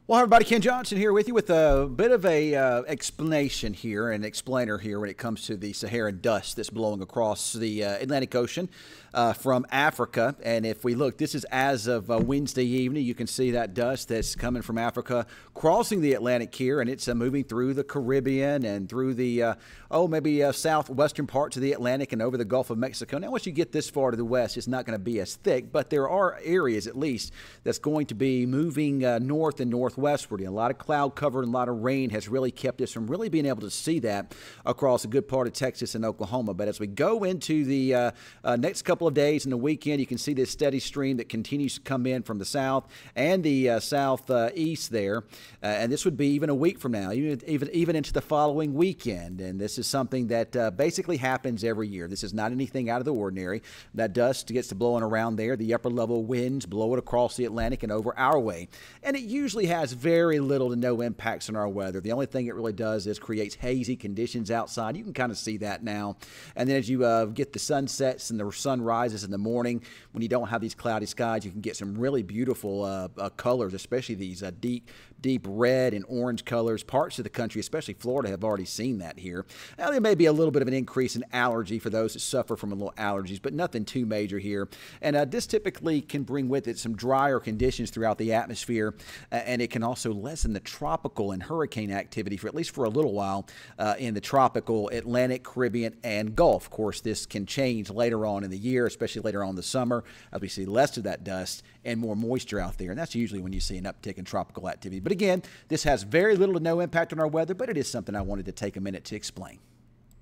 Well, hi everybody, Ken Johnson here with you with a bit of a explanation here, an explainer here when it comes to the Saharan dust that's blowing across the Atlantic Ocean from Africa. And if we look, this is as of Wednesday evening. You can see that dust that's coming from Africa crossing the Atlantic here, and it's moving through the Caribbean and through the, maybe southwestern parts of the Atlantic and over the Gulf of Mexico. Now, once you get this far to the west, it's not going to be as thick, but there are areas at least that's going to be moving north and northwestward. A lot of cloud cover and a lot of rain has really kept us from really being able to see that across a good part of Texas and Oklahoma. But as we go into the next couple of days and the weekend, you can see this steady stream that continues to come in from the south and the southeast there. And this would be even a week from now, even into the following weekend. And this is something that basically happens every year. This is not anything out of the ordinary. That dust gets to blowing around there. The upper level winds blow it across the Atlantic and over our way. And it usually has very little to no impacts on our weather. The only thing it really does is creates hazy conditions outside. You can kind of see that now. And then as you get the sunsets and the sun rises in the morning, when you don't have these cloudy skies, you can get some really beautiful colors, especially these deep red and orange colors. Parts of the country, especially Florida, have already seen that here. Now, there may be a little bit of an increase in allergy for those that suffer from a little allergies, but nothing too major here. And this typically can bring with it some drier conditions throughout the atmosphere, and it can also lessen the tropical and hurricane activity for at least for a little while in the tropical Atlantic, Caribbean, and Gulf. Of course, this can change later on in the year, especially later on in the summer, as we see less of that dust and more moisture out there. And that's usually when you see an uptick in tropical activity. But again, this has very little to no impact on our weather, but it is something I wanted to take a minute to explain.